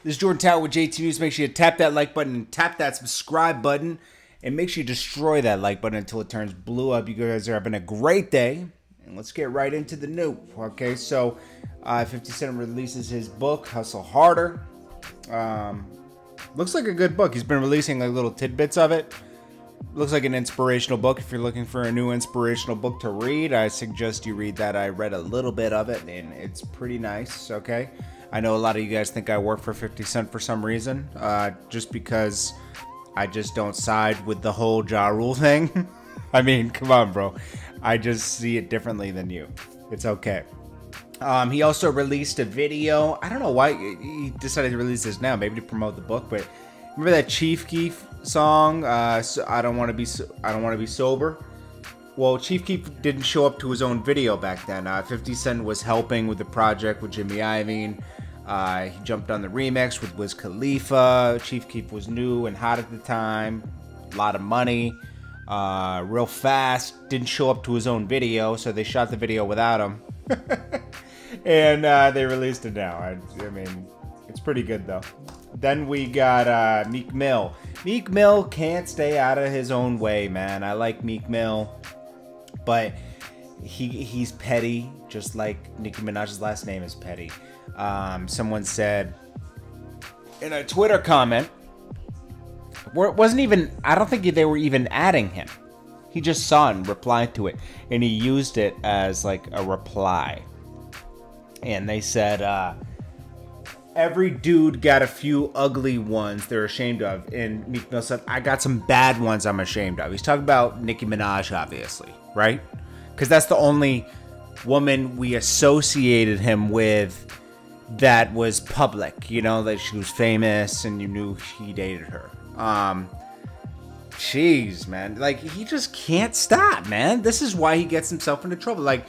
This is Jordan Tower with JT News. Make sure you tap that like button and tap that subscribe button. And make sure you destroy that like button until it turns blue up. You guys are having a great day. And let's get right into the new. Okay, so 50 Cent releases his book, Hustle Harder. Looks like a good book. He's been releasing like little tidbits of it. Looks like an inspirational book. If you're looking for a new inspirational book to read, I suggest you read that. I read a little bit of it, and it's pretty nice, okay? I know a lot of you guys think I work for 50 Cent for some reason, just because I just don't side with the whole Ja Rule thing. I mean, come on, bro. I just see it differently than you. It's okay. He also released a video. I don't know why he decided to release this now. Maybe to promote the book. But remember that Chief Keef song? So I don't want to be sober. Well, Chief Keef didn't show up to his own video back then. 50 Cent was helping with the project with Jimmy Iovine. He jumped on the remix with Wiz Khalifa. Chief Keef was new and hot at the time. A lot of money. Real fast. Didn't show up to his own video, so they shot the video without him. And they released it now. I mean, it's pretty good though. Then we got Meek Mill. Meek Mill can't stay out of his own way, man. I like Meek Mill, but he's petty, just like Nicki Minaj's last name is petty. Someone said in a Twitter comment, wasn't even, I don't think they were even adding him. He just saw it and replied to it, and he used it as like a reply. And they said, every dude got a few ugly ones they're ashamed of. And Meek Mill said, I got some bad ones I'm ashamed of. He's talking about Nicki Minaj, obviously, right? Because that's the only woman we associated him with that was public, you know, that she was famous and you knew he dated her. Jeez, man, like, he just can't stop, man. This is why he gets himself into trouble. Like,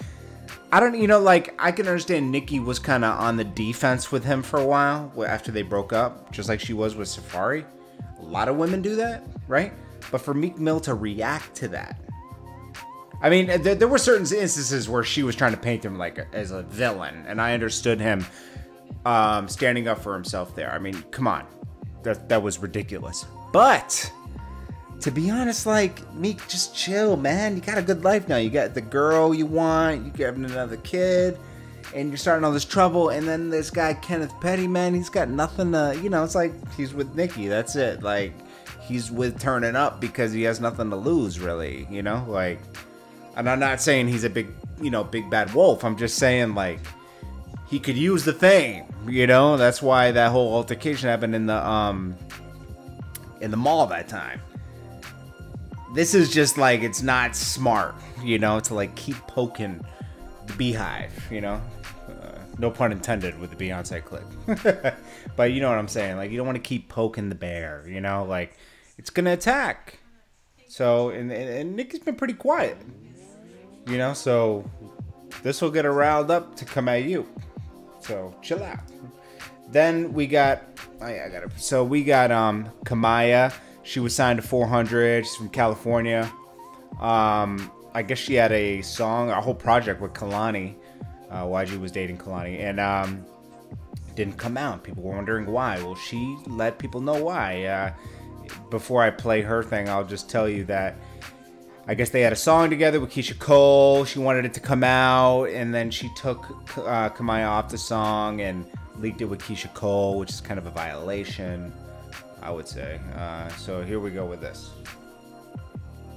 I don't, you know, like, I can understand Nicki was kind of on the defense with him for a while after they broke up, just like she was with Safari. A lot of women do that, right? But for Meek Mill to react to that, I mean, there were certain instances where she was trying to paint him like as a villain, and I understood him standing up for himself there. I mean, come on, that was ridiculous. But to be honest, like, Meek, just chill, man. You got a good life now. You got the girl you want. You got another kid, and you're starting all this trouble. And then this guy Kenneth Petty, man, he's got nothing to, you know. It's like he's with Nicki. That's it. Like, he's with turning up because he has nothing to lose, really. You know, like. And I'm not saying he's a big, you know, big bad wolf. I'm just saying, like, he could use the fame, you know? That's why that whole altercation happened in the mall that time. This is just, like, it's not smart, you know, to, like, keep poking the beehive, you know? No pun intended with the Beyonce clip. But you know what I'm saying? Like, you don't want to keep poking the bear, you know? Like, it's going to attack. So, and Nicki's been pretty quiet. You know, so this will get her riled up to come at you. So chill out. Then we got, Kamaiyah. She was signed to 400. She's from California. I guess she had a song, a whole project with Kehlani. YG was dating Kehlani, and it didn't come out. People were wondering why. Well, she let people know why. Before I play her thing, I'll just tell you that I guess they had a song together with Keyshia Cole. She wanted it to come out, and then she took Kamaiyah off the song and leaked it with Keyshia Cole, which is kind of a violation, I would say. So here we go with this.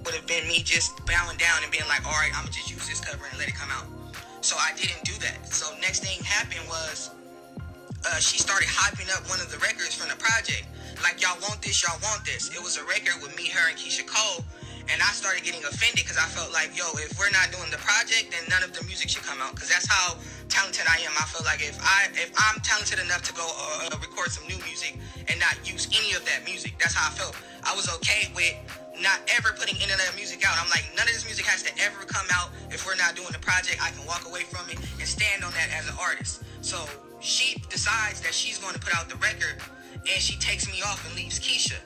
Would have been me just bowing down and being like, all right, I'm gonna just use this cover and let it come out. So I didn't do that. So next thing happened was she started hyping up one of the records from the project. Like, y'all want this, y'all want this. It was a record with me, her, and Keyshia Cole. And I started getting offended because I felt like, yo, if we're not doing the project, then none of the music should come out. Because that's how talented I am. I feel like if I'm talented enough to go record some new music and not use any of that music, that's how I felt. I was okay with not ever putting any of that music out. I'm like, none of this music has to ever come out. If we're not doing the project, I can walk away from it and stand on that as an artist. So she decides that she's going to put out the record, and she takes me off and leaves Keyshia.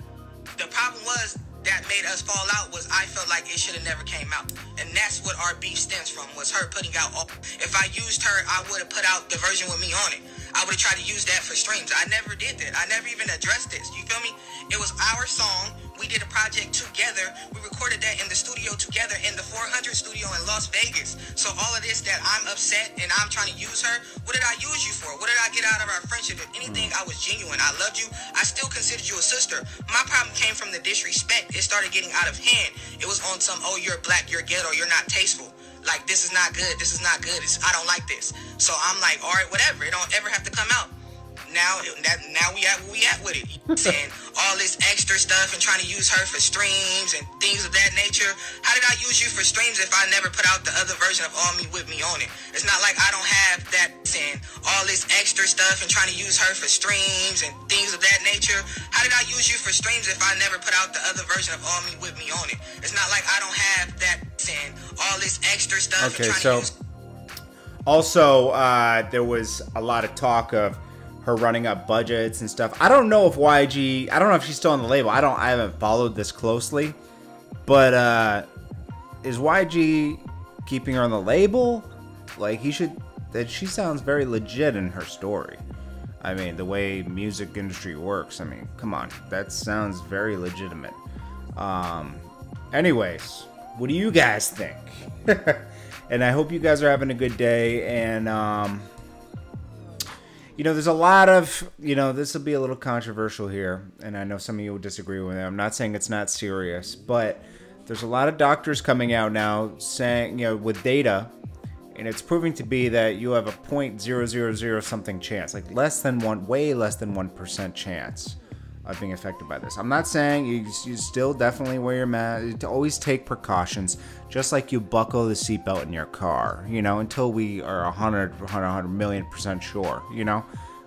The problem was that made us fall out was I felt like it should have never came out. And that's what our beef stems from, was her putting out all. If I used her, I would have put out the version with me on it. I would have tried to use that for streams. I never did that. I never even addressed this. You feel me? It was our song. We did a project together. We recorded that in the studio together in the 400 studio in Las Vegas. So all of this that I'm upset and I'm trying to use her, what did I use you for? What did I get out of our friendship? If anything, I was genuine. I loved you. I still considered you a sister. My problem came from the disrespect. It started getting out of hand. It was on some, oh, you're black, you're ghetto, you're not tasteful. Like, this is not good. This is not good. I don't like this. So I'm like, all right, whatever. It don't ever have to come out. Now we at where we at with it. Saying all this extra stuff and trying to use her for streams and things of that nature. How did I use you for streams if I never put out the other version of All Me With Me on it? It's not like I don't have that. Saying all this extra stuff and trying to use her for streams and things of that nature. How did I use you for streams if I never put out the other version of All Me With Me on it? It's not like I don't have that. Saying all this extra stuff. Okay, and trying so to use also there was a lot of talk of her running up budgets and stuff. I don't know if YG, I don't know if she's still on the label. I haven't followed this closely, but is YG keeping her on the label? Like, he should. That she sounds very legit in her story. I mean, the way music industry works. I mean, come on, that sounds very legitimate. Anyways, what do you guys think? And I hope you guys are having a good day. And you know, there's a lot of, you know, this will be a little controversial here, and I know some of you will disagree with it. I'm not saying it's not serious, but there's a lot of doctors coming out now saying, you know, with data, and it's proving to be that you have a 0.000 something chance, like less than one, way less than 1% chance of being affected by this. I'm not saying you still definitely wear your mask. Always take precautions, just like you buckle the seatbelt in your car, you know, until we are 100 million% sure, you know.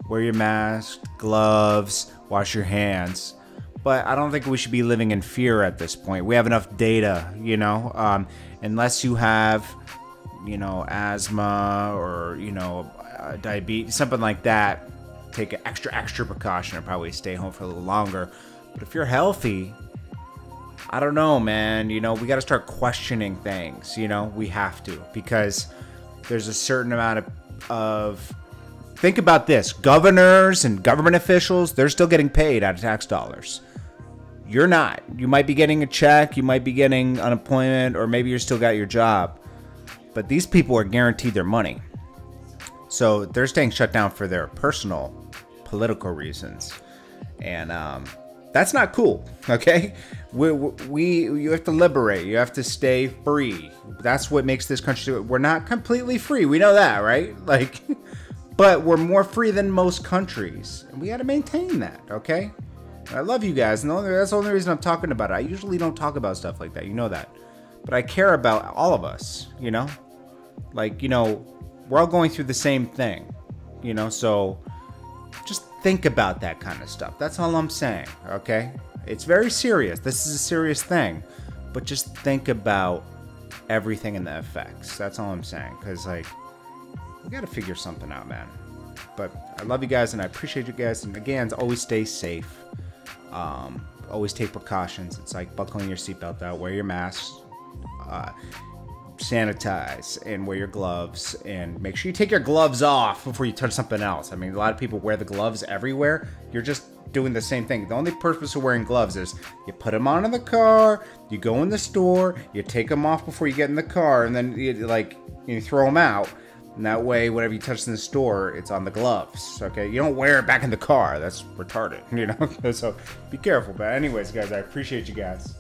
Wear your mask, gloves, wash your hands. But I don't think we should be living in fear at this point. We have enough data, you know, unless you have, you know, asthma or, you know, diabetes, something like that. Take an extra precaution and probably stay home for a little longer. But if you're healthy, I don't know, man. You know, we got to start questioning things. You know, we have to, because there's a certain amount of think about this. Governors and government officials, they're still getting paid out of tax dollars. You're not. You might be getting a check, you might be getting unemployment, or maybe you're still got your job. But these people are guaranteed their money. So they're staying shut down for their personal political reasons. And that's not cool, okay? You have to liberate. You have to stay free. That's what makes this country. We're not completely free. We know that, right? Like, but we're more free than most countries. And we got to maintain that, okay? I love you guys. And that's the only reason I'm talking about it. I usually don't talk about stuff like that. You know that. But I care about all of us, you know? Like, you know, we're all going through the same thing, you know? So just think about that kind of stuff. That's all I'm saying, okay? It's very serious. This is a serious thing. But just think about everything and the effects. That's all I'm saying. Because, like, we got to figure something out, man. But I love you guys, and I appreciate you guys. And again, always stay safe. Always take precautions. It's like buckling your seatbelt out, wear your mask, sanitize, and wear your gloves, and make sure you take your gloves off before you touch something else. I mean, a lot of people wear the gloves everywhere. You're just doing the same thing. The only purpose of wearing gloves is you put them on in the car, you go in the store, you take them off before you get in the car, and then you throw them out. And that way, whatever you touch in the store, it's on the gloves, okay? You don't wear it back in the car. That's retarded, you know? So be careful. But anyways, guys, I appreciate you guys.